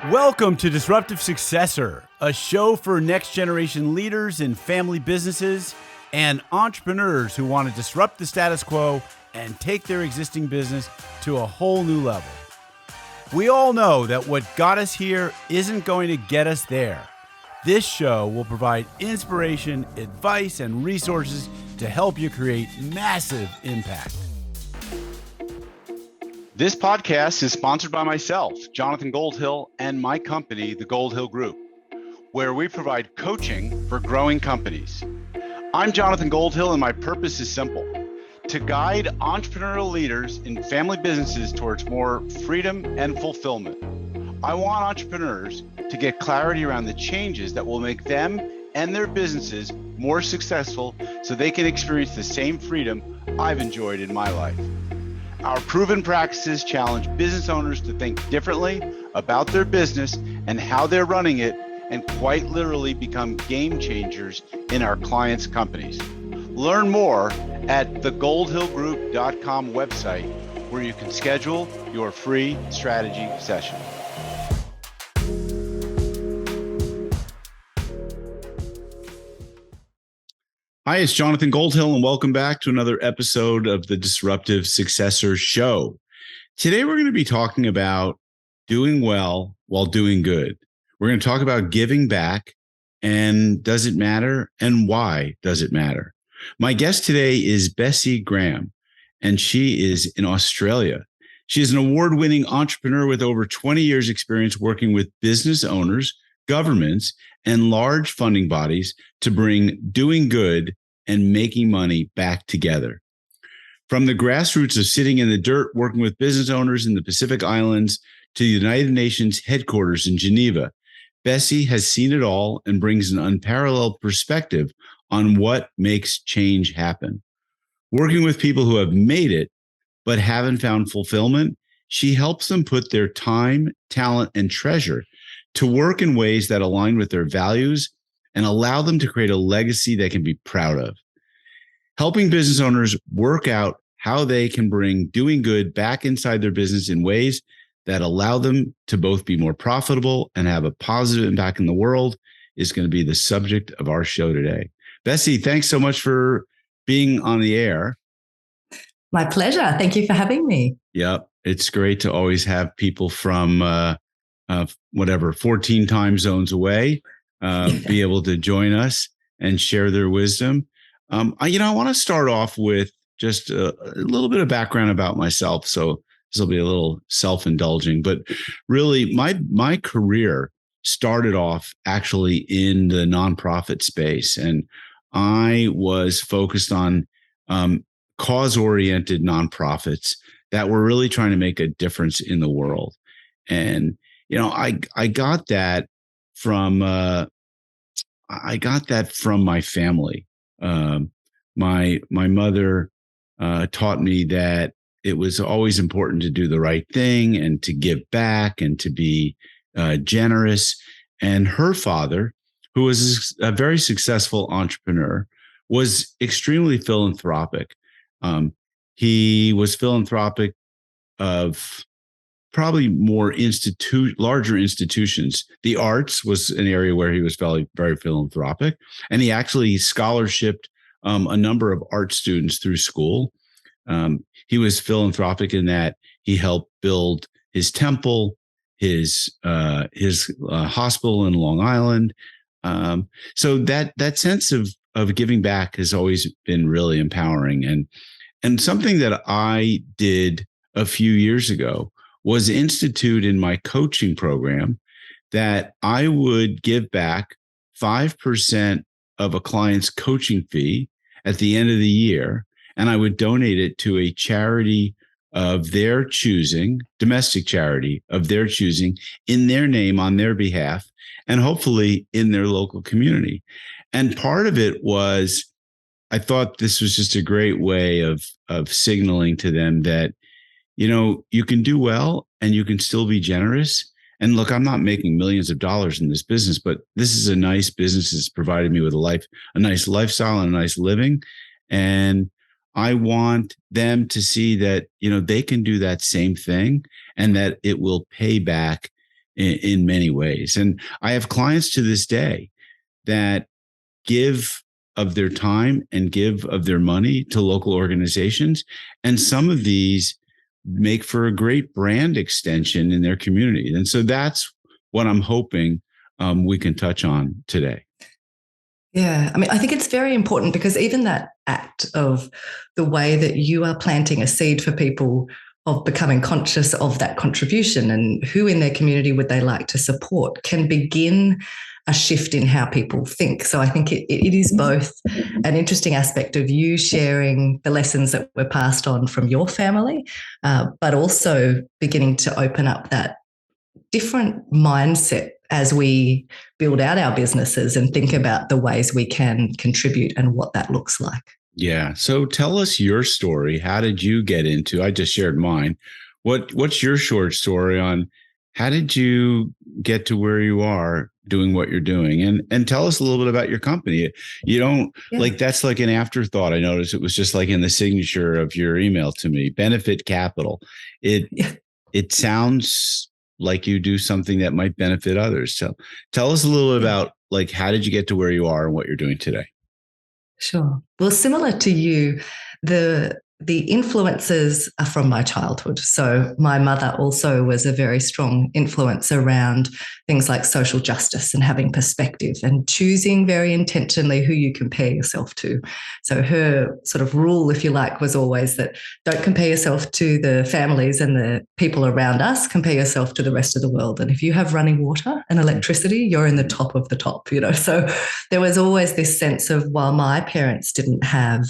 Welcome to Disruptive Successor, a show for next generation leaders in family businesses and entrepreneurs who want to disrupt the status quo and take their existing business to a whole new level. We all know that what got us here isn't going to get us there. This show will provide inspiration, advice, and resources to help you create massive impact. This podcast is sponsored by myself, Jonathan Goldhill, and my company, the Goldhill Group, where we provide coaching for growing companies. I'm Jonathan Goldhill, and my purpose is simple: to guide entrepreneurial leaders in family businesses towards more freedom and fulfillment. I want entrepreneurs to get clarity around the changes that will make them and their businesses more successful so they can experience the same freedom I've enjoyed in my life. Our proven practices challenge business owners to think differently about their business and how they're running it, and quite literally become game changers in our clients' companies. Learn more at thegoldhillgroup.com website, where you can schedule your free strategy session. Hi, it's Jonathan Goldhill, and welcome back to another episode of the Disruptive Successor Show. Today, we're going to be talking about doing well while doing good. We're going to talk about giving back, and does it matter, and why does it matter? My guest today is Bessi Graham, and she is in Australia. She is an award-winning entrepreneur with over 20 years experience working with business owners, governments, and large funding bodies to bring doing good and making money back together. From the grassroots of sitting in the dirt, working with business owners in the Pacific Islands, to the United Nations headquarters in Geneva, Bessi has seen it all and brings an unparalleled perspective on what makes change happen. Working with people who have made it but haven't found fulfillment, she helps them put their time, talent, and treasure to work in ways that align with their values and allow them to create a legacy they can be proud of. Helping business owners work out how they can bring doing good back inside their business in ways that allow them to both be more profitable and have a positive impact in the world is going to be the subject of our show today. Bessi, thanks so much for being on the air. My pleasure. Thank you for having me. Yep. It's great to always have people from 14 time zones away be able to join us and share their wisdom. I want to start off with just a little bit of background about myself. So this will be a little self-indulging, but really my career started off actually in the nonprofit space. And I was focused on cause-oriented nonprofits that were really trying to make a difference in the world. And, I got that from my family. My mother taught me that it was always important to do the right thing and to give back and to be generous. And her father, who was a very successful entrepreneur, was extremely philanthropic. He was philanthropic of probably more larger institutions. The arts was an area where he was very, very philanthropic, and he actually scholarshiped a number of art students through school. He was philanthropic in that he helped build his temple, his hospital in Long Island. So that sense of giving back has always been really empowering. And something that I did a few years ago was institute in my coaching program that I would give back 5% of a client's coaching fee at the end of the year, and I would donate it to a charity of their choosing, domestic charity of their choosing, in their name, on their behalf, and hopefully in their local community. And part of it was, I thought this was just a great way of signaling to them that, you can do well and you can still be generous. And look, I'm not making millions of dollars in this business, but this is a nice business that's provided me with a nice lifestyle and a nice living. And I want them to see that, they can do that same thing and that it will pay back in many ways. And I have clients to this day that give of their time and give of their money to local organizations. And some of these make for a great brand extension in their community. And so that's what I'm hoping we can touch on today. Yeah, I mean, I think it's very important because even that act of the way that you are planting a seed for people of becoming conscious of that contribution and who in their community would they like to support can begin a shift in how people think. So I think it is both an interesting aspect of you sharing the lessons that were passed on from your family, but also beginning to open up that different mindset as we build out our businesses and think about the ways we can contribute and what that looks like. Yeah. So tell us your story. How did you get into? I just shared mine. What's your short story on how did you get to where you are doing what you're doing? And tell us a little bit about your company. You don't like that's like an afterthought. I noticed it was just like in the signature of your email to me, Benefit Capital. It sounds like you do something that might benefit others. So tell us a little bit about like how did you get to where you are and what you're doing today? Sure. Well, similar to you, the influences are from my childhood. So my mother also was a very strong influence around things like social justice and having perspective and choosing very intentionally who you compare yourself to. So her sort of rule, if you like, was always that don't compare yourself to the families and the people around us, compare yourself to the rest of the world. And if you have running water and electricity, you're in the top of the top, you know. So there was always this sense of while my parents didn't have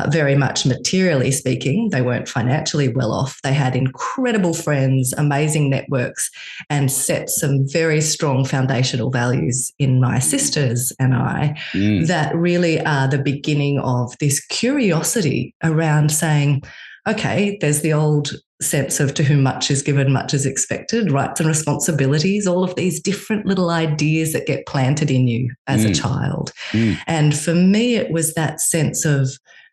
very much materially speaking, they weren't financially well off. They had incredible friends, amazing networks, and set some very strong foundational values in my sisters and I that really are the beginning of this curiosity around saying, okay, there's the old sense of to whom much is given, much is expected, rights and responsibilities, all of these different little ideas that get planted in you as a child. And for me, it was that sense of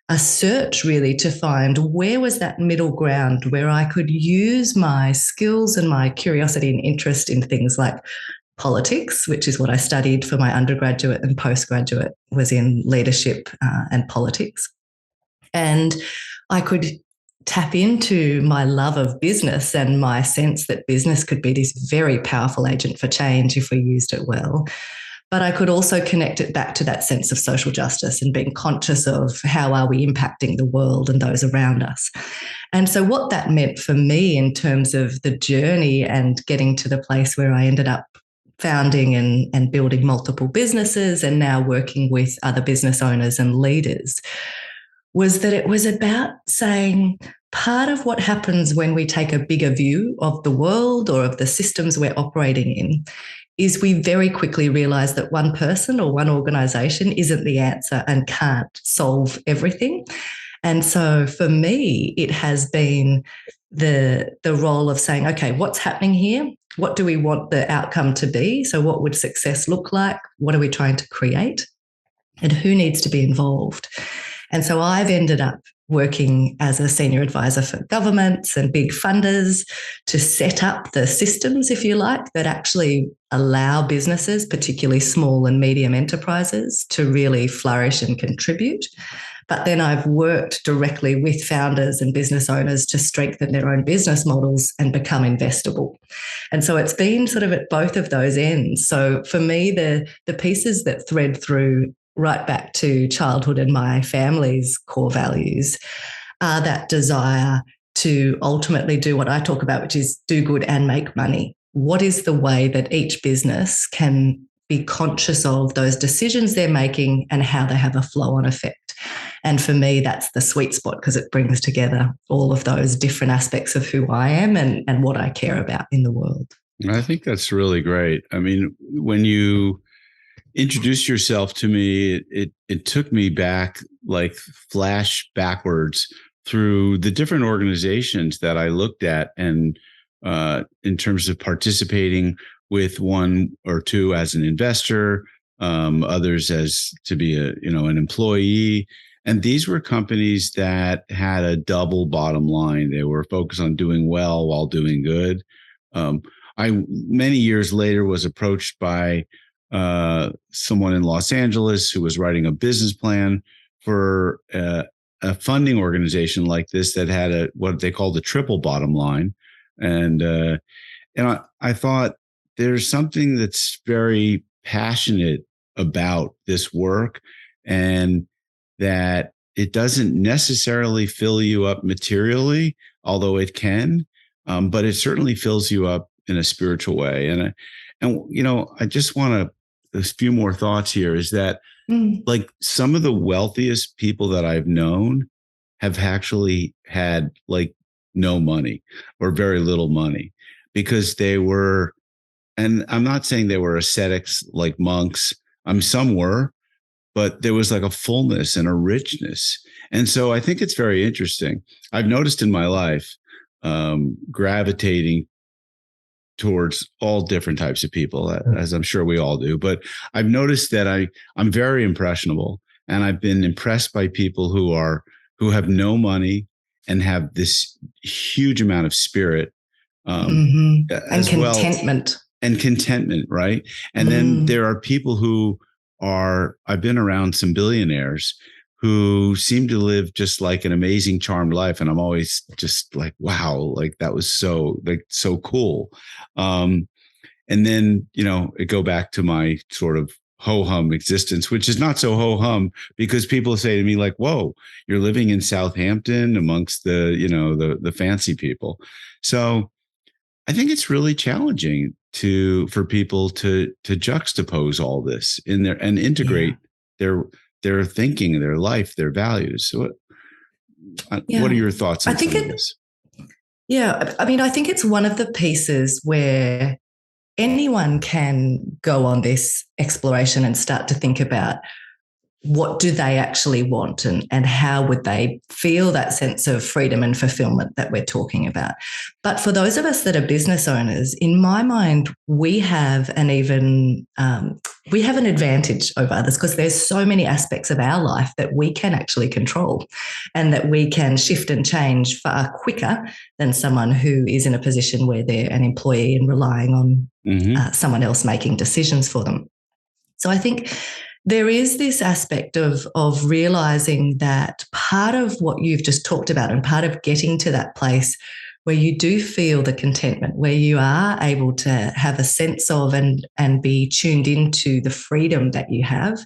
a search really to find where was that middle ground where I could use my skills and my curiosity and interest in things like politics, which is what I studied for my undergraduate and postgraduate, was in leadership and politics. And I could tap into my love of business and my sense that business could be this very powerful agent for change if we used it well. But I could also connect it back to that sense of social justice and being conscious of how are we impacting the world and those around us. And so what that meant for me in terms of the journey and getting to the place where I ended up founding and building multiple businesses and now working with other business owners and leaders was that it was about saying part of what happens when we take a bigger view of the world or of the systems we're operating in is we very quickly realize that one person or one organization isn't the answer and can't solve everything. And so for me, it has been the role of saying, okay, what's happening here? What do we want the outcome to be? So what would success look like? What are we trying to create? And who needs to be involved? And so I've ended up working as a senior advisor for governments and big funders to set up the systems, if you like, that actually allow businesses, particularly small and medium enterprises, to really flourish and contribute. But then I've worked directly with founders and business owners to strengthen their own business models and become investable. And so it's been sort of at both of those ends. So for me, the pieces that thread through right back to childhood and my family's core values are that desire to ultimately do what I talk about, which is do good and make money. What is the way that each business can be conscious of those decisions they're making and how they have a flow-on effect? And for me, that's the sweet spot because it brings together all of those different aspects of who I am and what I care about in the world. I think that's really great. I mean, when you introduced yourself to me, it took me back, like flash backwards through the different organizations that I looked at, and in terms of participating with one or two as an investor, others as to be an employee. And these were companies that had a double bottom line. They were focused on doing well while doing good. I many years later was approached by someone in Los Angeles who was writing a business plan for a funding organization like this that had what they called the triple bottom line, and I thought there's something that's very passionate about this work, and that it doesn't necessarily fill you up materially, although it can, but it certainly fills you up in a spiritual way. And I just want to, a few more thoughts here is that like some of the wealthiest people that I've known have actually had like no money or very little money because they were, and I'm not saying they were ascetics like monks. Some were, but there was like a fullness and a richness. And so I think it's very interesting. I've noticed in my life gravitating towards all different types of people, as I'm sure we all do. But I've noticed that I'm very impressionable, and I've been impressed by people who have no money and have this huge amount of spirit, and contentment. And contentment, right? And then there are people who I've been around some billionaires who seem to live just like an amazing, charmed life. And I'm always just like, wow, like that was so cool. And then, it go back to my sort of ho-hum existence, which is not so ho-hum, because people say to me like, whoa, you're living in Southampton amongst the fancy people. So I think it's really challenging for people to juxtapose all this in there and integrate their thinking, their life, their values. So what are your thoughts on this? Yeah, I mean, I think it's one of the pieces where anyone can go on this exploration and start to think about what do they actually want, and how would they feel that sense of freedom and fulfillment that we're talking about. But for those of us that are business owners, in my mind, we have an advantage over others because there's so many aspects of our life that we can actually control and that we can shift and change far quicker than someone who is in a position where they're an employee and relying on someone else making decisions for them. So I think there is this aspect of realizing that part of what you've just talked about, and part of getting to that place where you do feel the contentment, where you are able to have a sense of and be tuned into the freedom that you have,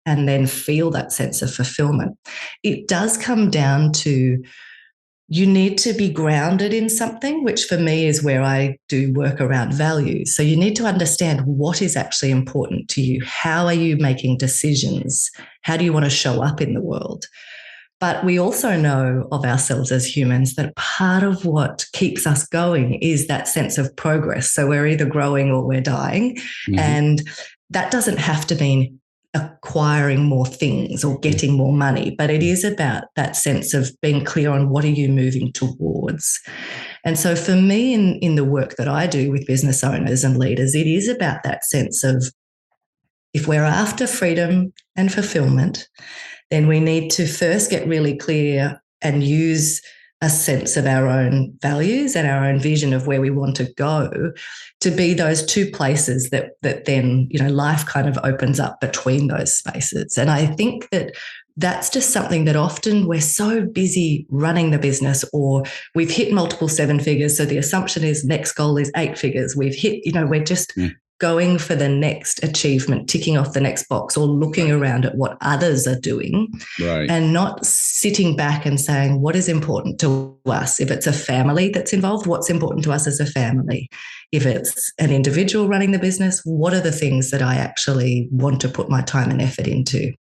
and then feel that sense of fulfillment. It does come down to, you need to be grounded in something, which for me is where I do work around values. So you need to understand what is actually important to you. How are you making decisions? How do you want to show up in the world? But we also know of ourselves as humans that part of what keeps us going is that sense of progress. So we're either growing or we're dying. And that doesn't have to mean acquiring more things or getting more money, but it is about that sense of being clear on what are you moving towards. And so for me, in the work that I do with business owners and leaders, it is about that sense of, if we're after freedom and fulfillment, then we need to first get really clear and use a sense of our own values and our own vision of where we want to go, to be those two places that then, life kind of opens up between those spaces. And I think that that's just something that often we're so busy running the business, or we've hit multiple 7 figures. So the assumption is next goal is 8 figures. We've hit, we're just going for the next achievement, ticking off the next box, or looking around at what others are doing, and not sitting back and saying, what is important to us? If it's a family that's involved, what's important to us as a family? If it's an individual running the business, what are the things that I actually want to put my time and effort into?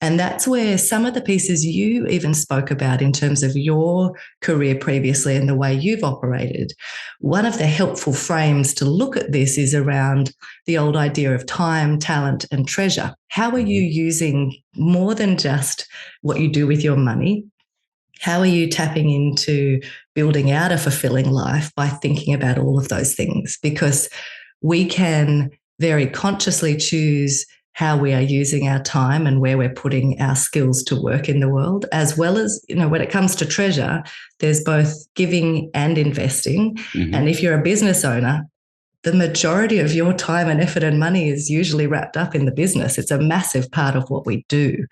And that's where some of the pieces you even spoke about in terms of your career previously and the way you've operated. One of the helpful frames to look at this is around the old idea of time, talent, and treasure. How are you using more than just what you do with your money? How are you tapping into building out a fulfilling life by thinking about all of those things? Because we can very consciously choose how we are using our time and where we're putting our skills to work in the world, as well as, when it comes to treasure, there's both giving and investing. And if you're a business owner, the majority of your time and effort and money is usually wrapped up in the business. It's a massive part of what we do.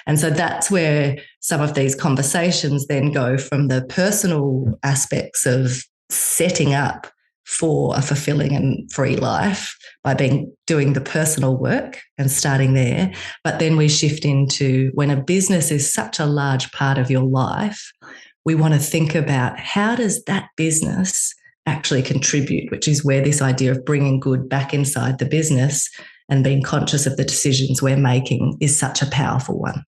And so that's where some of these conversations then go from the personal aspects of setting up for a fulfilling and free life by doing the personal work and starting there. But then we shift into when a business is such a large part of your life, we want to think about how does that business actually contribute, which is where this idea of bringing good back inside the business and being conscious of the decisions we're making is such a powerful one.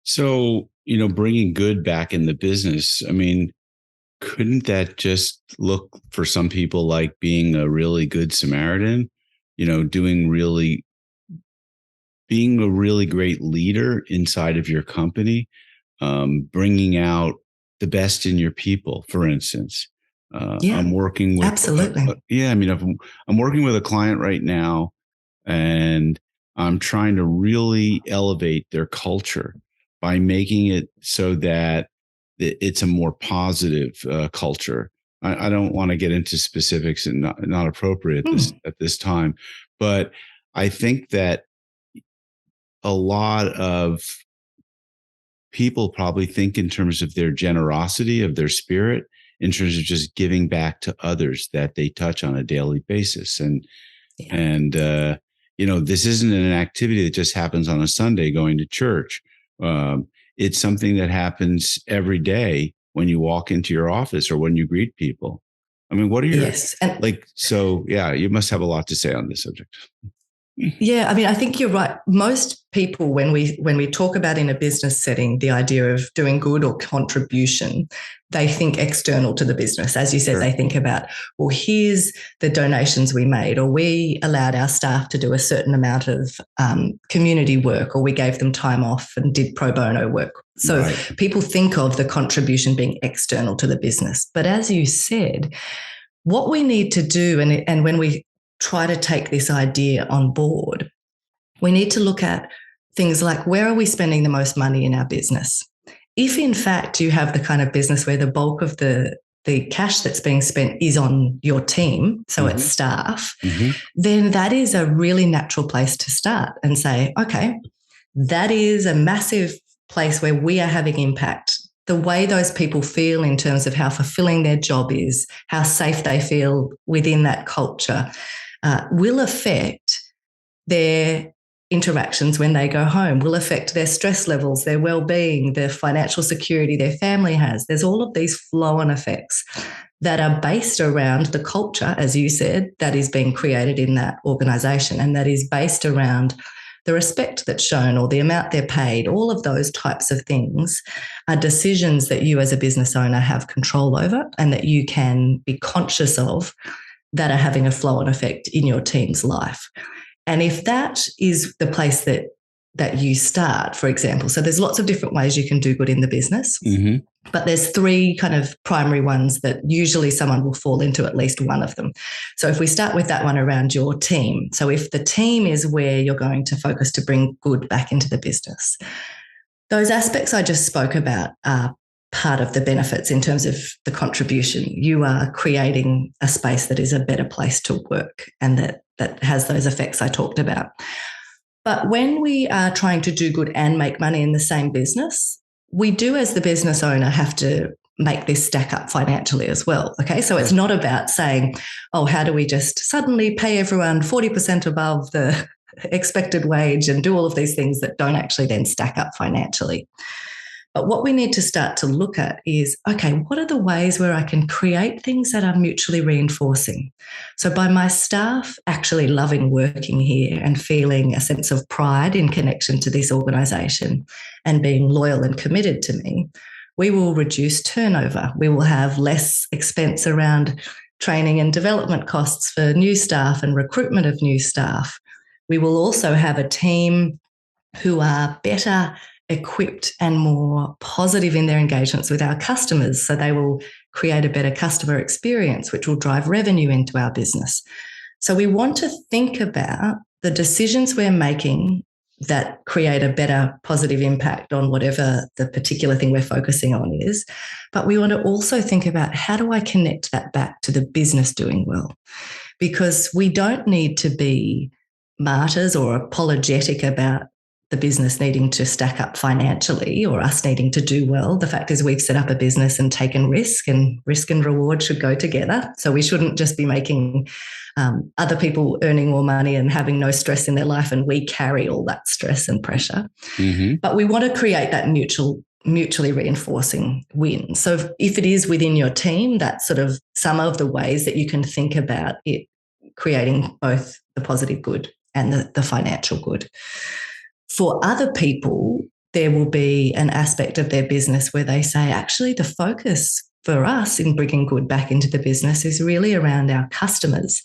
So, bringing good back in the business, I mean, couldn't that just look for some people like being a really good Samaritan, being a really great leader inside of your company, bringing out the best in your people, for instance? I'm working with absolutely. I'm working with a client right now, and I'm trying to really elevate their culture by making it so that it's a more positive culture. I don't want to get into specifics and not appropriate at this time, but I think that a lot of people probably think in terms of their generosity, of their spirit, in terms of just giving back to others that they touch on a daily basis. This isn't an activity that just happens on a Sunday going to church. It's something that happens every day when you walk into your office or when you greet people. I mean, what are your you must have a lot to say on this subject. Yeah, I mean, I think you're right. Most people, when we talk about in a business setting, the idea of doing good or contribution, they think external to the business. As you said, Sure. They think about, well, here's the donations we made, or we allowed our staff to do a certain amount of community work, or we gave them time off and did pro bono work. So Right. People think of the contribution being external to the business. But as you said, what we need to do, and when we try to take this idea on board, we need to look at things like, where are we spending the most money in our business? If in fact you have the kind of business where the bulk of the cash that's being spent is on your team, so it's staff, then that is a really natural place to start and say, okay, that is a massive place where we are having impact. The way those people feel in terms of how fulfilling their job is, how safe they feel within that culture, will affect their interactions when they go home, will affect their stress levels, their well-being, their financial security their family has. There's all of these flow-on effects that are based around the culture, as you said, that is being created in that organisation, and that is based around the respect that's shown or the amount they're paid. All of those types of things are decisions that you as a business owner have control over and that you can be conscious of, that are having a flow-on effect in your team's life. And if that is the place that you start, for example, so there's lots of different ways you can do good in the business, but there's three kind of primary ones that usually someone will fall into at least one of them. So if we start with that one around your team, so if the team is where you're going to focus to bring good back into the business, those aspects I just spoke about are part of the benefits in terms of the contribution. You are creating a space that is a better place to work and that has those effects I talked about. But when we are trying to do good and make money in the same business, we do, as the business owner, have to make this stack up financially as well. Okay, so it's not about saying, oh, how do we just suddenly pay everyone 40% above the expected wage and do all of these things that don't actually then stack up financially. But what we need to start to look at is, okay, what are the ways where I can create things that are mutually reinforcing? So by my staff actually loving working here and feeling a sense of pride in connection to this organisation and being loyal and committed to me, we will reduce turnover. We will have less expense around training and development costs for new staff and recruitment of new staff. We will also have a team who are better equipped and more positive in their engagements with our customers. So they will create a better customer experience, which will drive revenue into our business. So we want to think about the decisions we're making that create a better positive impact on whatever the particular thing we're focusing on is. But we want to also think about, how do I connect that back to the business doing well? because we don't need to be martyrs or apologetic about the business needing to stack up financially or us needing to do well. The fact is we've set up a business and taken risk and reward should go together. So we shouldn't just be making other people earning more money and having no stress in their life, and we carry all that stress and pressure. Mm-hmm. But we want to create that mutually reinforcing win. So if it is within your team, that's sort of some of the ways that you can think about it creating both the positive good and the financial good. For other people, there will be an aspect of their business where they say, actually, the focus for us in bringing good back into the business is really around our customers.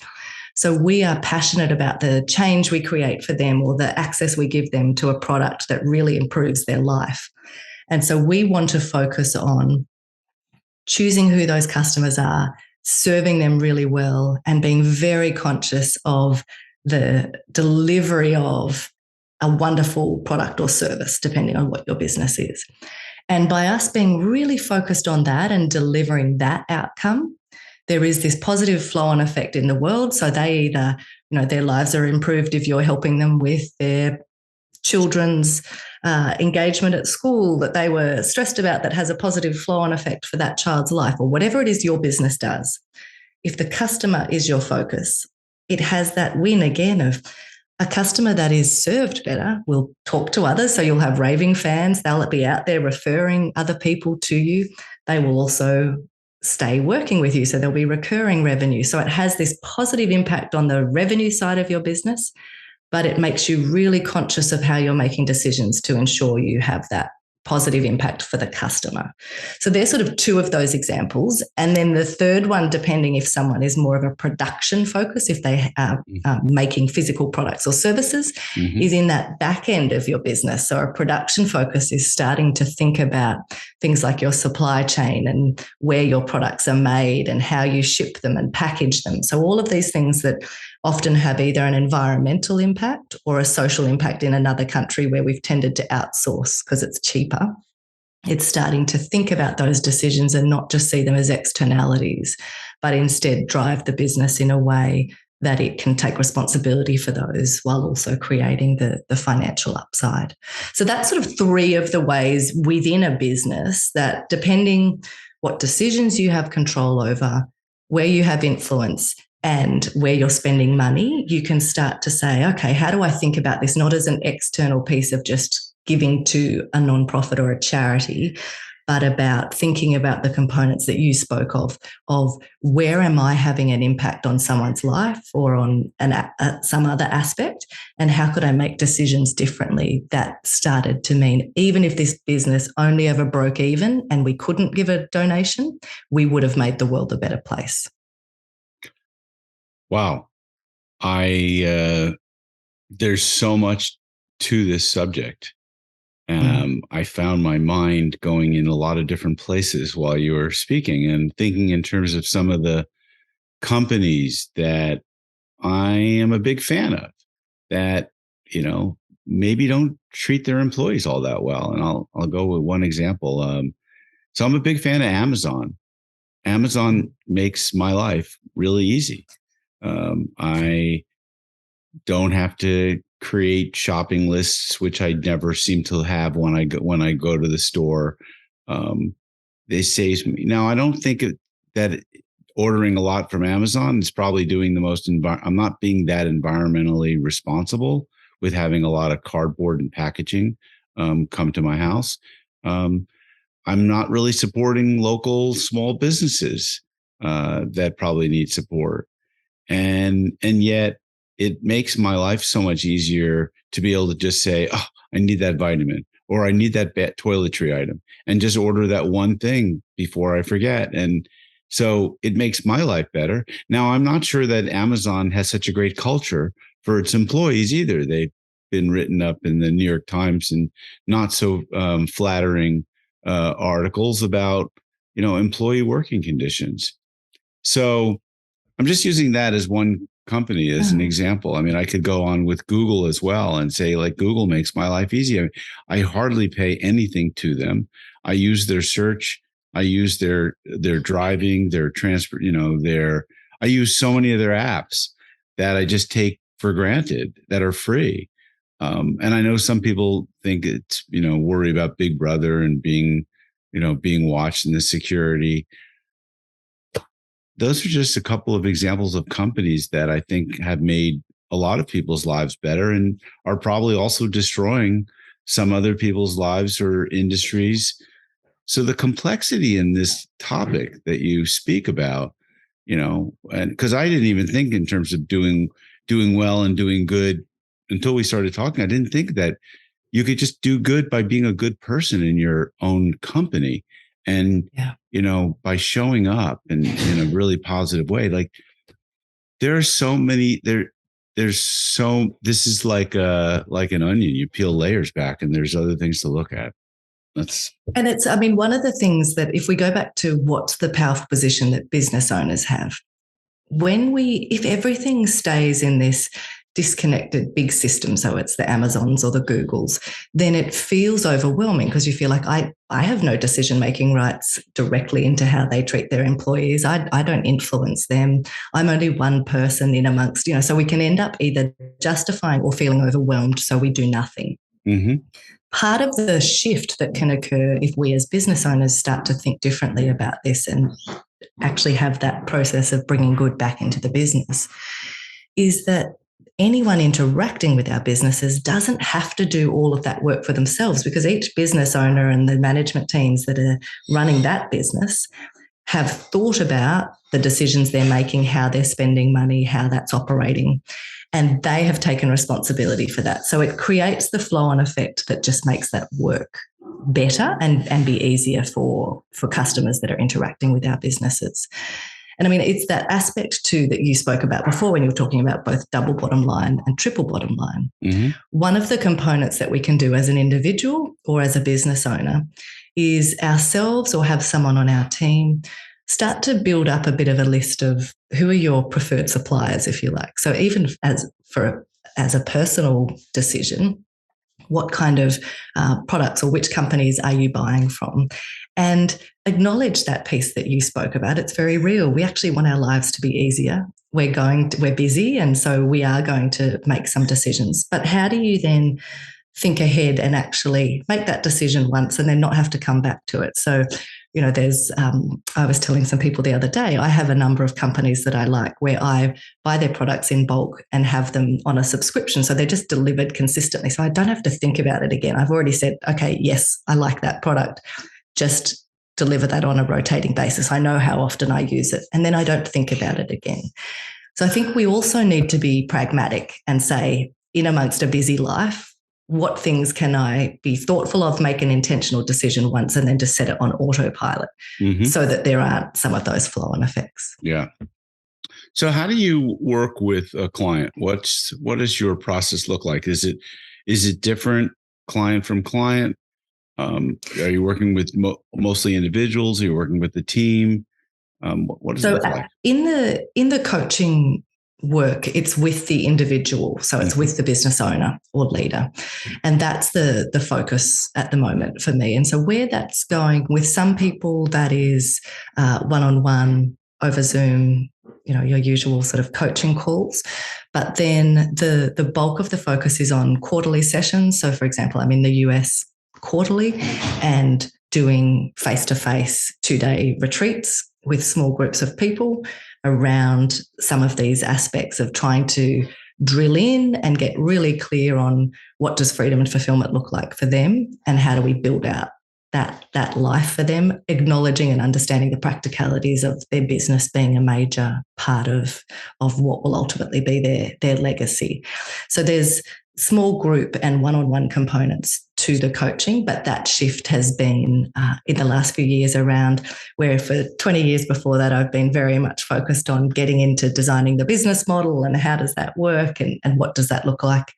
So we are passionate about the change we create for them or the access we give them to a product that really improves their life. And so we want to focus on choosing who those customers are, serving them really well, and being very conscious of the delivery of a wonderful product or service, depending on what your business is. And by us being really focused on that and delivering that outcome, there is this positive flow-on effect in the world. So they either, their lives are improved if you're helping them with their children's engagement at school that they were stressed about, that has a positive flow-on effect for that child's life, or whatever it is your business does. If the customer is your focus, it has that win again of a customer that is served better will talk to others. So you'll have raving fans. They'll be out there referring other people to you. They will also stay working with you. So there'll be recurring revenue. So it has this positive impact on the revenue side of your business, but it makes you really conscious of how you're making decisions to ensure you have that positive impact for the customer. So there's sort of two of those examples. And then the third one, depending if someone is more of a production focus, if they are making physical products or services, is in that back end of your business. So a production focus is starting to think about things like your supply chain and where your products are made and how you ship them and package them. So all of these things that often have either an environmental impact or a social impact in another country where we've tended to outsource because it's cheaper. It's starting to think about those decisions and not just see them as externalities, but instead drive the business in a way that it can take responsibility for those while also creating the financial upside. So that's sort of three of the ways within a business that, depending what decisions you have control over, where you have influence, and where you're spending money, you can start to say, okay, how do I think about this? Not as an external piece of just giving to a nonprofit or a charity, but about thinking about the components that you spoke of where am I having an impact on someone's life or on some other aspect, and how could I make decisions differently that started to mean even if this business only ever broke even and we couldn't give a donation, we would have made the world a better place. Wow. There's so much to this subject. I found my mind going in a lot of different places while you were speaking and thinking in terms of some of the companies that I am a big fan of that, maybe don't treat their employees all that well. And I'll go with one example. So I'm a big fan of Amazon. Amazon makes my life really easy. I don't have to create shopping lists, which I never seem to have when I go to the store. They save me. Now, I don't think that ordering a lot from Amazon is probably doing the most. I'm not being that environmentally responsible with having a lot of cardboard and packaging come to my house. I'm not really supporting local small businesses that probably need support. And yet it makes my life so much easier to be able to just say, oh, I need that vitamin, or I need that toiletry item, and just order that one thing before I forget. And so it makes my life better. Now, I'm not sure that Amazon has such a great culture for its employees either. They've been written up in the New York Times and not so flattering articles about, employee working conditions. So I'm just using that as one company as an example. I mean, I could go on with Google as well and say, like, Google makes my life easier. I hardly pay anything to them. I use their search. I use their driving, their transport, I use so many of their apps that I just take for granted that are free. And I know some people think it's, worry about Big Brother and being watched and the security. Those are just a couple of examples of companies that I think have made a lot of people's lives better and are probably also destroying some other people's lives or industries. So the complexity in this topic that you speak about, and because I didn't even think in terms of doing well and doing good until we started talking. I didn't think that you could just do good by being a good person in your own company. And, Yeah. by showing up in a really positive way. Like there are so many this is like an onion. You peel layers back and there's other things to look at. And it's, I mean, one of the things that if we go back to what's the powerful position that business owners have, if everything stays in this disconnected big system, so it's the Amazons or the Googles, then it feels overwhelming because you feel like I have no decision-making rights directly into how they treat their employees. I don't influence them. I'm only one person in amongst, so we can end up either justifying or feeling overwhelmed, so we do nothing. Mm-hmm. Part of the shift that can occur if we as business owners start to think differently about this and actually have that process of bringing good back into the business is that anyone interacting with our businesses doesn't have to do all of that work for themselves, because each business owner and the management teams that are running that business have thought about the decisions they're making, how they're spending money, how that's operating, and they have taken responsibility for that. So it creates the flow-on effect that just makes that work better and be easier for customers that are interacting with our businesses. And I mean, it's that aspect too that you spoke about before when you were talking about both double bottom line and triple bottom line. Mm-hmm. One of the components that we can do as an individual or as a business owner is ourselves or have someone on our team start to build up a bit of a list of who are your preferred suppliers, if you like. So even as a personal decision, what kind of products or which companies are you buying from? And acknowledge that piece that you spoke about. It's very real. We actually want our lives to be easier. We're busy, and so we are going to make some decisions. But how do you then think ahead and actually make that decision once and then not have to come back to it? So, I was telling some people the other day, I have a number of companies that I like where I buy their products in bulk and have them on a subscription. So they're just delivered consistently. So I don't have to think about it again. I've already said, okay, yes, I like that product. Just deliver that on a rotating basis. I know how often I use it, and then I don't think about it again. So I think we also need to be pragmatic and say, in amongst a busy life, what things can I be thoughtful of, make an intentional decision once, and then just set it on autopilot so that there aren't some of those flow-on effects. Yeah. So how do you work with a client? What does your process look like? Is it different client from client? Are you working with mostly individuals? Are you working with the team? What does it look like? In the coaching work, it's with the individual. So it's with the business owner or leader. And that's the focus at the moment for me. And so where that's going with some people, that is one-on-one over Zoom, your usual sort of coaching calls. But then the bulk of the focus is on quarterly sessions. So for example, I'm in the US quarterly and doing face-to-face 2-day retreats with small groups of people around some of these aspects of trying to drill in and get really clear on what does freedom and fulfillment look like for them and how do we build out that life for them, acknowledging and understanding the practicalities of their business being a major part of what will ultimately be their legacy. So there's small group and one-on-one components to the coaching, but that shift has been in the last few years around where for 20 years before that, I've been very much focused on getting into designing the business model and how does that work and what does that look like.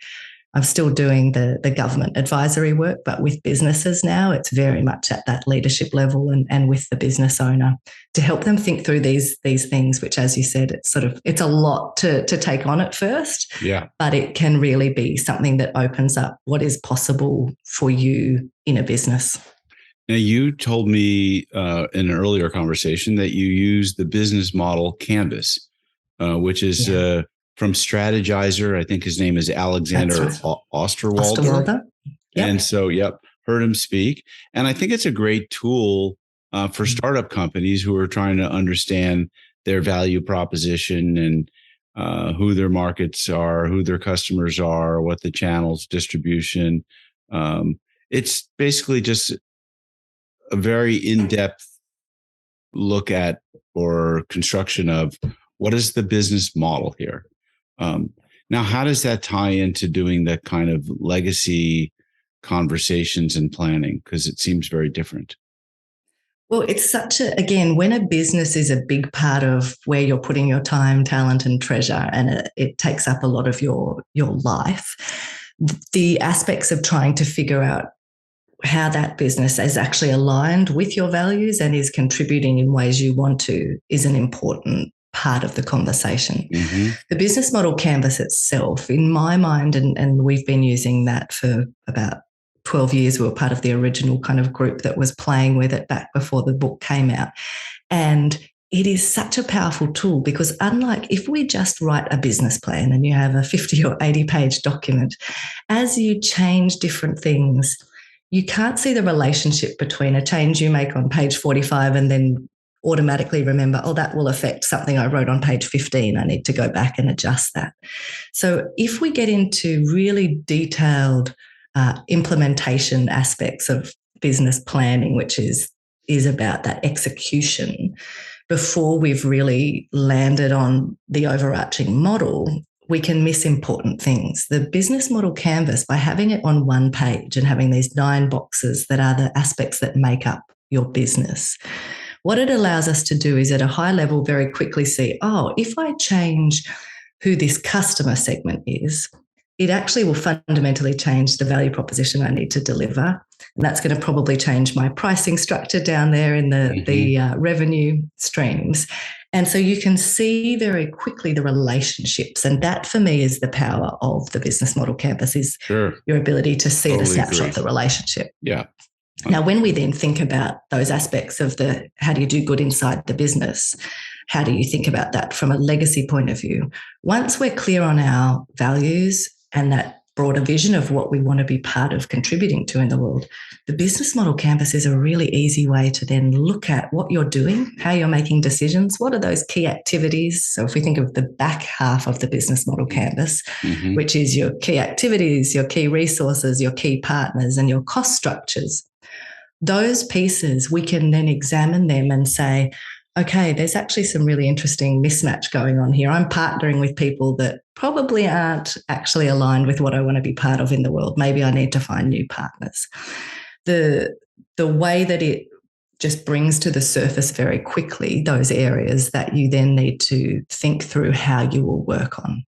I'm still doing the government advisory work, but with businesses now, it's very much at that leadership level and with the business owner to help them think through these things, which, as you said, it's a lot to take on at first. Yeah. But it can really be something that opens up what is possible for you in a business. Now, you told me in an earlier conversation that you use the business model Canvas. which is from Strategizer. I think his name is Alexander Osterwalder. Osterwalder. Yep. And so, heard him speak. And I think it's a great tool for startup companies who are trying to understand their value proposition and who their markets are, who their customers are, what the channels, distribution. It's basically just a very in-depth look at or construction of what is the business model here. Now, how does that tie into doing that kind of legacy conversations and planning? Because it seems very different. Well, it's again, when a business is a big part of where you're putting your time, talent, and treasure, and it takes up a lot of your life, the aspects of trying to figure out how that business is actually aligned with your values and is contributing in ways you want to is an important part of the conversation. Mm-hmm. The business model canvas itself, in my mind, and we've been using that for about 12 years. We were part of the original kind of group that was playing with it back before the book came out. And it is such a powerful tool because unlike if we just write a business plan and you have a 50 or 80 page document, as you change different things, you can't see the relationship between a change you make on page 45 and then automatically remember, oh, that will affect something I wrote on page 15. I need to go back and adjust that. So if we get into really detailed implementation aspects of business planning, which is about that execution, before we've really landed on the overarching model, we can miss important things. The business model canvas, by having it on one page and having these 9 boxes that are the aspects that make up your business, what it allows us to do is at a high level very quickly see, oh, if I change who this customer segment is, it actually will fundamentally change the value proposition I need to deliver. And that's going to probably change my pricing structure down there in the revenue streams. And so you can see very quickly the relationships. And that for me is the power of the business model canvas, is your ability to see the snapshot of the relationship. Yeah. Now, when we then think about those aspects of how do you do good inside the business, how do you think about that from a legacy point of view? Once we're clear on our values and that broader vision of what we want to be part of contributing to in the world, the business model canvas is a really easy way to then look at what you're doing, how you're making decisions, what are those key activities. So if we think of the back half of the business model canvas, which is your key activities, your key resources, your key partners, and your cost structures, those pieces, we can then examine them and say, okay, there's actually some really interesting mismatch going on here. I'm partnering with people that probably aren't actually aligned with what I want to be part of in the world. Maybe I need to find new partners. The way that it just brings to the surface very quickly those areas that you then need to think through how you will work on.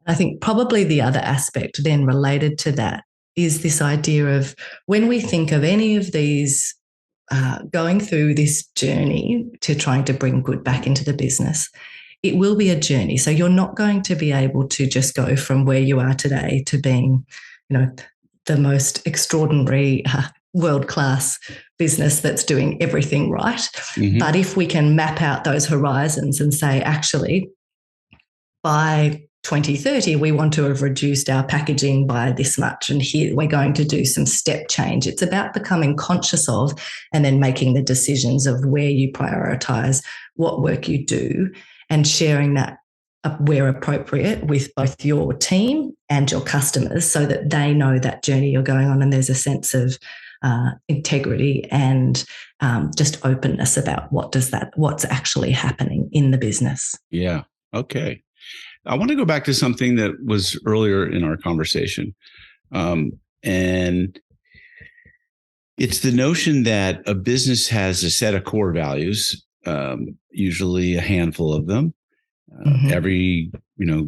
I think probably the other aspect then related to that is this idea of when we think of any of these going through this journey to trying to bring good back into the business, it will be a journey. So you're not going to be able to just go from where you are today to being, the most extraordinary world-class business that's doing everything right. But if we can map out those horizons and say, actually, by 2030, we want to have reduced our packaging by this much, and here we're going to do some step change. It's about becoming conscious of and then making the decisions of where you prioritize, what work you do, and sharing that where appropriate with both your team and your customers so that they know that journey you're going on, and there's a sense of integrity and just openness about what's actually happening in the business. Yeah. Okay. I want to go back to something that was earlier in our conversation. And it's the notion that a business has a set of core values, usually a handful of them. Every,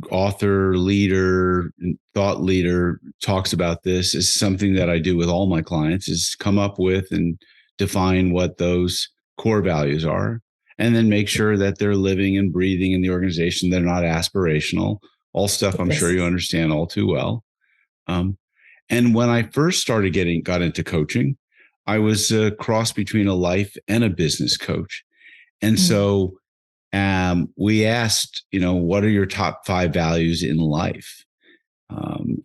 author, leader, thought leader talks about this. Is something that I do with all my clients, is come up with and define what those core values are, and then make sure that they're living and breathing in the organization. They're not aspirational, all stuff I'm sure you understand all too well. And when I first got into coaching, I was a cross between a life and a business coach. And so we asked, what are your top 5 values in life?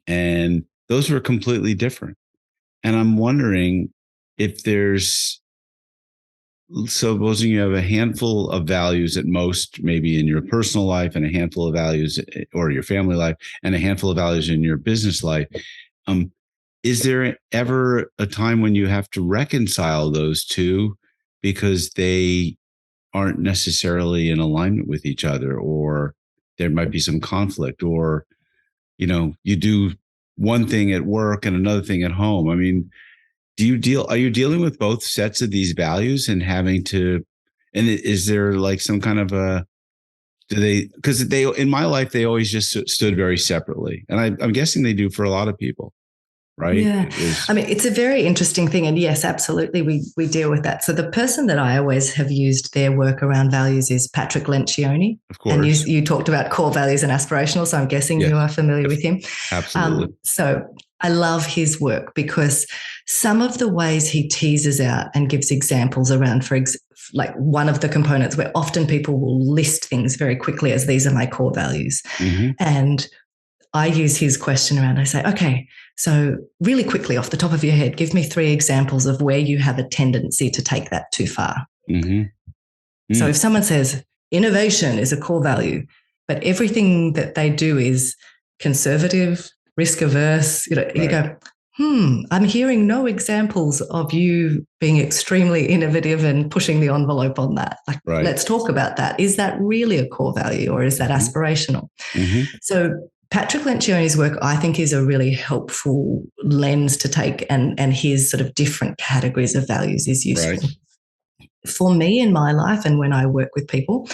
And those were completely different. And I'm wondering if there's, supposing you have a handful of values at most, maybe in your personal life, and a handful of values, or your family life, and a handful of values in your business life. Um, is there ever a time when you have to reconcile those two because they aren't necessarily in alignment with each other, or there might be some conflict, or you do one thing at work and another thing at home? I mean, are you dealing with both sets of these values and having to, and is there like some kind of a, because they, in my life, they always just stood very separately. And I'm guessing they do for a lot of people, right? Yeah. I mean, it's a very interesting thing. And yes, absolutely, we deal with that. So the person that I always have used their work around values is Patrick Lencioni. Of course. And you talked about core values and aspirational. So I'm guessing you are familiar with him. Absolutely. So I love his work because some of the ways he teases out and gives examples around, like one of the components where often people will list things very quickly as these are my core values. Mm-hmm. And I use his question around, I say, okay, so really quickly off the top of your head, give me 3 examples of where you have a tendency to take that too far. Mm-hmm. Mm. So if someone says innovation is a core value, but everything that they do is conservative, risk averse, right. You go, I'm hearing no examples of you being extremely innovative and pushing the envelope on that. Like, right. Let's talk about that. Is that really a core value, or is that aspirational? Mm-hmm. So Patrick Lencioni's work, I think, is a really helpful lens to take, and his sort of different categories of values is useful. Right. For me in my life and when I work with people,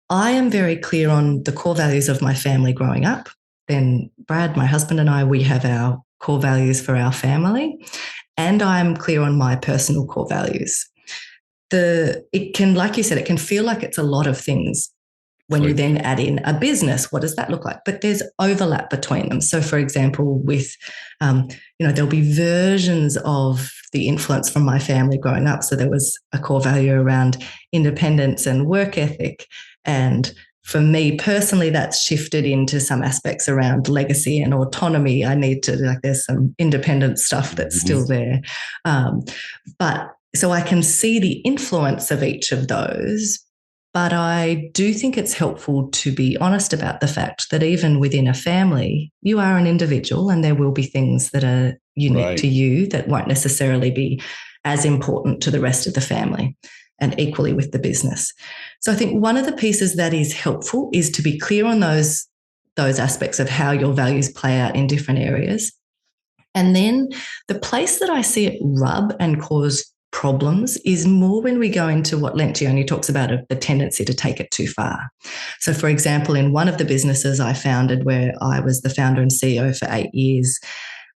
I am very clear on the core values of my family growing up. Then Brad, my husband, and I, we have our core values for our family, and I'm clear on my personal core values. It can, like you said, it can feel like it's a lot of things. When you then add in a business, what does that look like? But there's overlap between them. So, for example, with, there'll be versions of the influence from my family growing up. So there was a core value around independence and work ethic. And for me personally, that's shifted into some aspects around legacy and autonomy. I need to, there's some independent stuff that's still there. But so I can see the influence of each of those. But I do think it's helpful to be honest about the fact that even within a family, you are an individual, and there will be things that are unique to you that won't necessarily be as important to the rest of the family, and equally with the business. So I think one of the pieces that is helpful is to be clear on those aspects of how your values play out in different areas. And then the place that I see it rub and cause problems is more when we go into what Lencioni talks about, of the tendency to take it too far. So, for example, in one of the businesses I founded, where I was the founder and CEO for 8 years,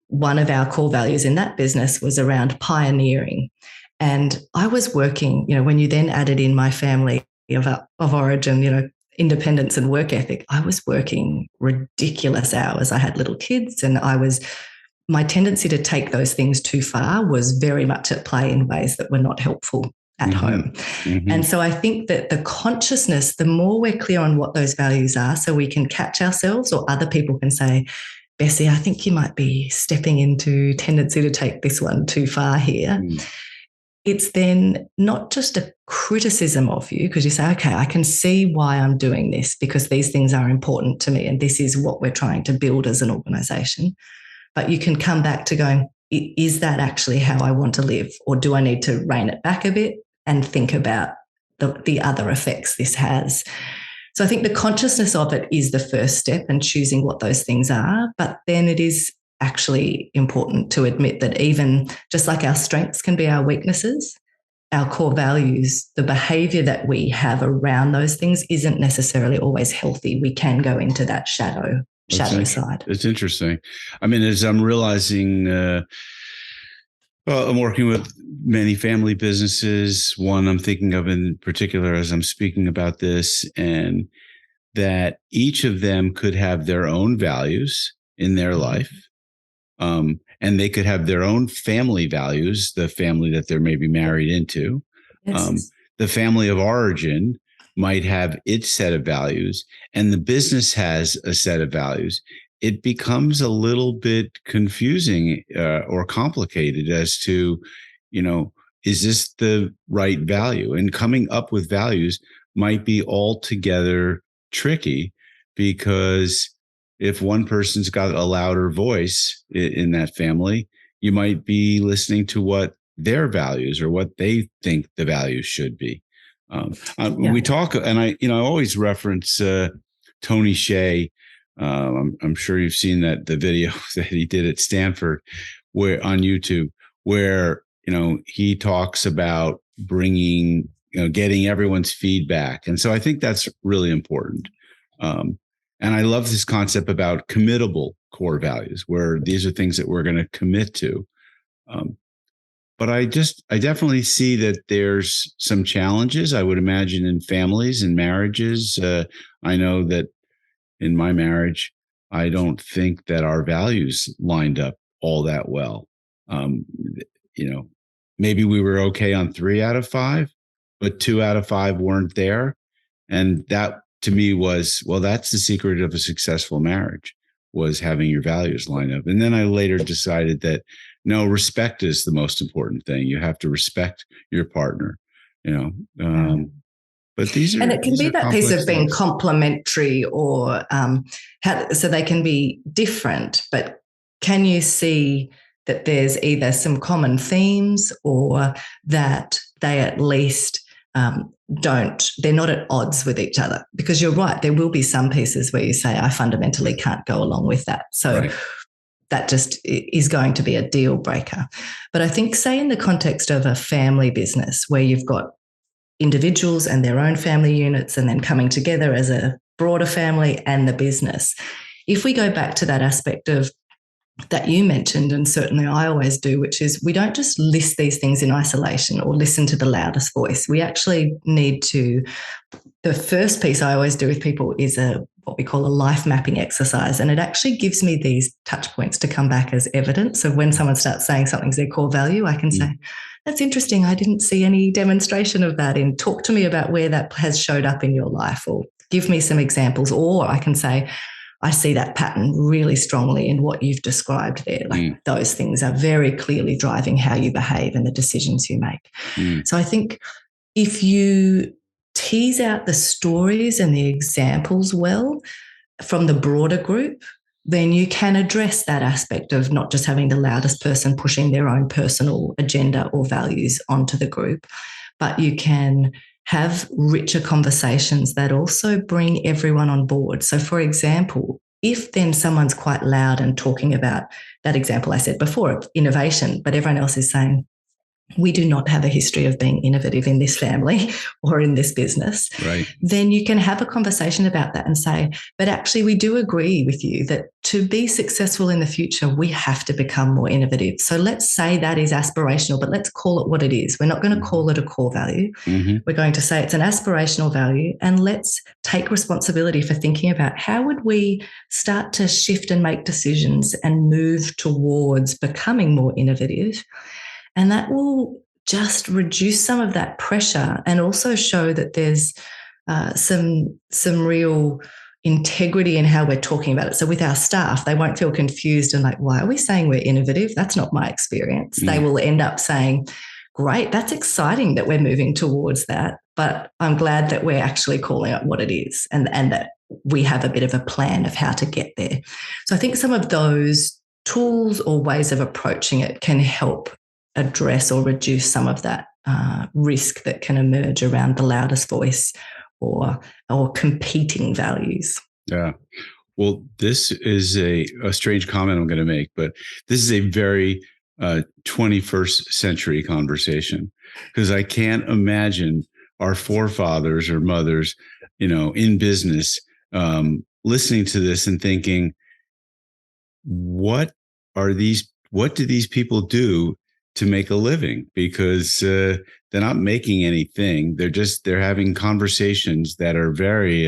one of our core values in that business was around pioneering. And I was working, when you then added in my family of origin, independence and work ethic, I was working ridiculous hours. I had little kids, and my tendency to take those things too far was very much at play in ways that were not helpful at home. Mm-hmm. And so I think that the consciousness, the more we're clear on what those values are, so we can catch ourselves, or other people can say, Bessi, I think you might be stepping into tendency to take this one too far here. It's then not just a criticism of you, because you say, okay, I can see why I'm doing this, because these things are important to me, and this is what we're trying to build as an organization. But you can come back to going, is that actually how I want to live? Or do I need to rein it back a bit and think about the other effects this has? So I think the consciousness of it is the first step, and choosing what those things are. But then it is actually important to admit that even just like our strengths can be our weaknesses, our core values, the behavior that we have around those things isn't necessarily always healthy. We can go into that shadow side. It's interesting. I mean, as I'm realizing, I'm working with many family businesses. One I'm thinking of in particular as I'm speaking about this, and that each of them could have their own values in their life. And they could have their own family values, the family that they're maybe married into, yes. The family of origin, might have its set of values and the business has a set of values, it becomes a little bit confusing or complicated as to, is this the right value? And coming up with values might be altogether tricky because if one person's got a louder voice in that family, you might be listening to what their values or what they think the values should be. We talk, and I always reference Tony Hsieh. I'm sure you've seen the video that he did at Stanford, where on YouTube, where he talks about bringing, getting everyone's feedback, and so I think that's really important. And I love this concept about committable core values, where these are things that we're going to commit to. But I definitely see that there's some challenges, I would imagine, in families and marriages. I know that in my marriage, I don't think that our values lined up all that well. Maybe we were okay on 3 out of 5, but 2 out of 5 weren't there. And that to me was, well, that's the secret of a successful marriage, was having your values line up. And then I later decided that no, respect is the most important thing. You have to respect your partner, but these are, and it can be that piece of being things. Complementary or so they can be different, but can you see that there's either some common themes or that they at least they're not at odds with each other? Because you're right, there will be some pieces where you say, I fundamentally can't go along with that. So right. That just is going to be a deal breaker. But I think, say, in the context of a family business where you've got individuals and their own family units and then coming together as a broader family and the business, if we go back to that aspect of that you mentioned, and certainly I always do, which is we don't just list these things in isolation or listen to the loudest voice. We actually need to, the first piece I always do with people is what we call a life mapping exercise. And it actually gives me these touch points to come back as evidence. So when someone starts saying something's their core value, I can say, that's interesting. I didn't see any demonstration of that. And talk to me about where that has showed up in your life, or give me some examples. Or I can say, I see that pattern really strongly in what you've described there. Like those things are very clearly driving how you behave and the decisions you make. So I think if you tease out the stories and the examples well from the broader group, then you can address that aspect of not just having the loudest person pushing their own personal agenda or values onto the group, but you can have richer conversations that also bring everyone on board. So, for example, if then someone's quite loud and talking about that example I said before of innovation, but everyone else is saying, we do not have a history of being innovative in this family or in this business, right, then you can have a conversation about that and say, but actually we do agree with you that to be successful in the future, we have to become more innovative. So let's say that is aspirational, but let's call it what it is. We're not going to call it a core value. We're going to say it's an aspirational value, and let's take responsibility for thinking about how would we start to shift and make decisions and move towards becoming more innovative. And that will just reduce some of that pressure and also show that there's some real integrity in how we're talking about it. So with our staff, they won't feel confused and like, why are we saying we're innovative? That's not my experience. They will end up saying, great, that's exciting that we're moving towards that, but I'm glad that we're actually calling out what it is and that we have a bit of a plan of how to get there. So I think some of those tools or ways of approaching it can help address or reduce some of that risk that can emerge around the loudest voice or competing values. Yeah. Well, this is a strange comment I'm going to make, but this is a very 21st century conversation, because I can't imagine our forefathers or mothers, in business, listening to this and thinking, what do these people do to make a living? Because they're not making anything. They're having conversations that are very,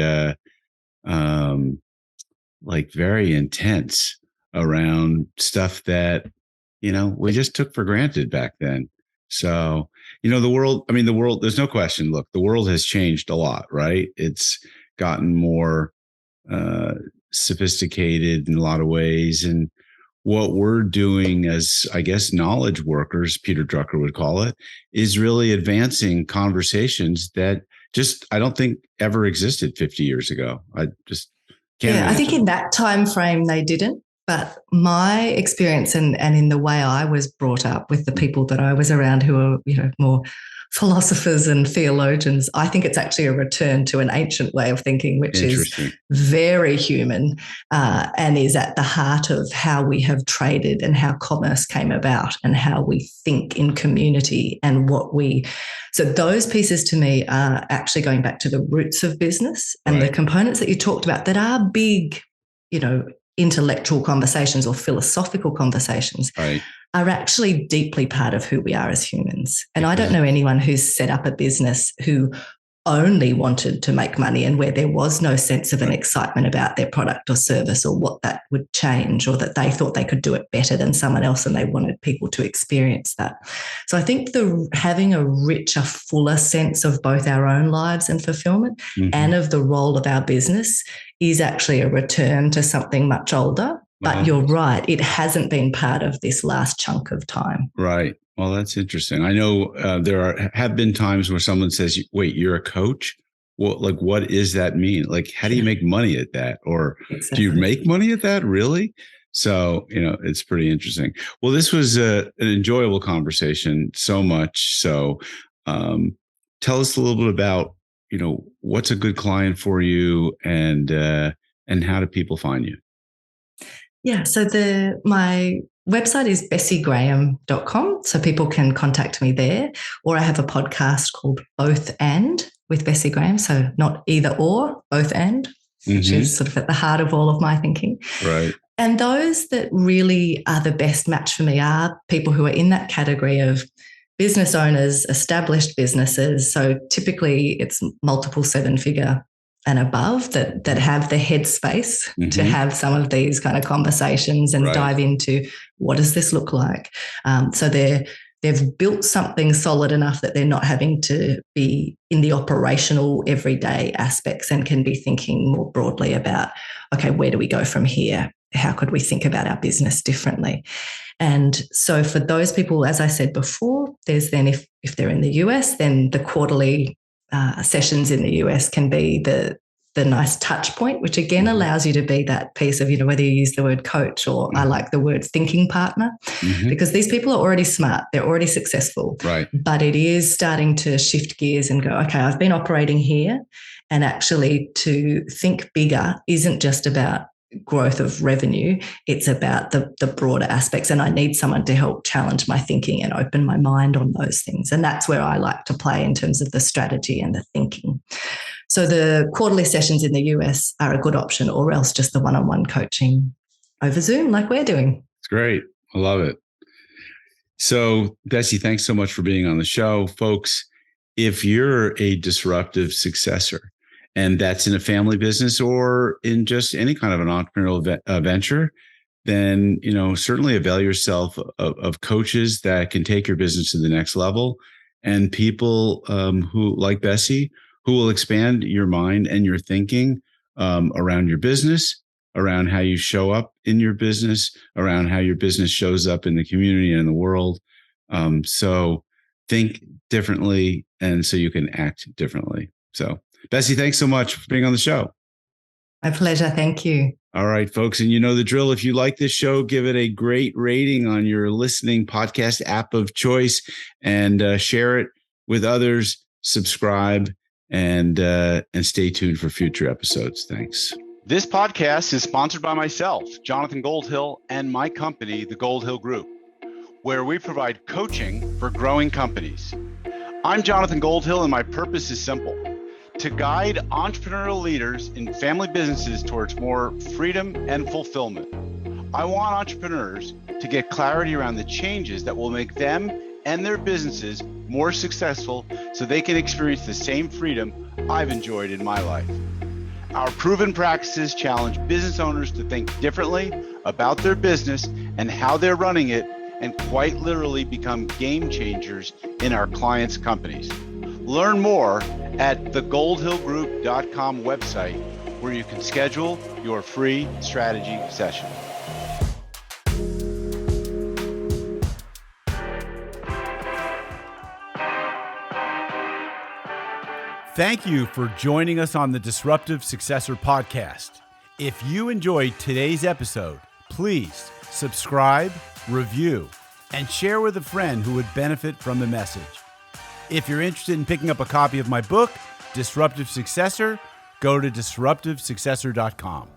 very intense around stuff that, we just took for granted back then. So, the world, the world, there's no question. Look, the world has changed a lot, right? It's gotten more uh, sophisticated in a lot of ways. And what we're doing as, I guess, knowledge workers, Peter Drucker would call it, is really advancing conversations that just, I don't think ever existed 50 years ago. I just can't Yeah, I think imagine. in that time frame they didn't. But my experience and in the way I was brought up with the people that I was around who are, more philosophers and theologians, I think it's actually a return to an ancient way of thinking, which is Interesting. very human and is at the heart of how we have traded and how commerce came about and how we think in community and so those pieces to me are actually going back to the roots of business and the components that you talked about that are big, intellectual conversations or philosophical conversations are actually deeply part of who we are as humans. And I don't know anyone who's set up a business who only wanted to make money and where there was no sense of an excitement about their product or service or what that would change, or that they thought they could do it better than someone else and they wanted people to experience that. So I think having a richer, fuller sense of both our own lives and fulfillment and of the role of our business is actually a return to something much older. But you're right, it hasn't been part of this last chunk of time. Right. Well, that's interesting. I know there have been times where someone says, wait, you're a coach? Well, like, what does that mean? Like, how do you make money at that? Or do you make money at that? Really? So, it's pretty interesting. Well, this was an enjoyable conversation, so much. So tell us a little bit about, what's a good client for you and how do people find you? Yeah, so my website is bessigraham.com, so people can contact me there. Or I have a podcast called Both And with Bessi Graham, so not either or, both and, which is sort of at the heart of all of my thinking. Right. And those that really are the best match for me are people who are in that category of business owners, established businesses. So typically it's multiple seven-figure and above that have the headspace to have some of these kind of conversations and dive into what does this look like. So they've built something solid enough that they're not having to be in the operational everyday aspects and can be thinking more broadly about, okay, where do we go from here? How could we think about our business differently? And so for those people, as I said before, there's then if they're in the US, then the quarterly sessions in the US can be the nice touch point, which again allows you to be that piece of, whether you use the word coach or I like the word thinking partner, because these people are already smart, they're already successful, but it is starting to shift gears and go, okay, I've been operating here, and actually to think bigger isn't just about growth of revenue, it's about the broader aspects, and I need someone to help challenge my thinking and open my mind on those things. And that's where I like to play in terms of the strategy and the thinking. So the quarterly sessions in the US are a good option, or else just the one-on-one coaching over Zoom like we're doing. It's great. I love it. So Bessi, thanks so much for being on the show. Folks, if you're a disruptive successor, and that's in a family business or in just any kind of an entrepreneurial venture, then, certainly avail yourself of coaches that can take your business to the next level, and people who, like Bessi, who will expand your mind and your thinking around your business, around how you show up in your business, around how your business shows up in the community and in the world. So think differently, and so you can act differently. So Bessi, thanks so much for being on the show. My pleasure. Thank you. All right, folks. And you know the drill. If you like this show, give it a great rating on your listening podcast app of choice, and share it with others. Subscribe and stay tuned for future episodes. Thanks. This podcast is sponsored by myself, Jonathan Goldhill, and my company, the Goldhill Group, where we provide coaching for growing companies. I'm Jonathan Goldhill, and my purpose is simple: to guide entrepreneurial leaders in family businesses towards more freedom and fulfillment. I want entrepreneurs to get clarity around the changes that will make them and their businesses more successful, so they can experience the same freedom I've enjoyed in my life. Our proven practices challenge business owners to think differently about their business and how they're running it, and quite literally become game changers in our clients' companies. Learn more at thegoldhillgroup.com website, where you can schedule your free strategy session. Thank you for joining us on the Disruptive Successor podcast. If you enjoyed today's episode, please subscribe, review, and share with a friend who would benefit from the message. If you're interested in picking up a copy of my book, Disruptive Successor, go to disruptivesuccessor.com.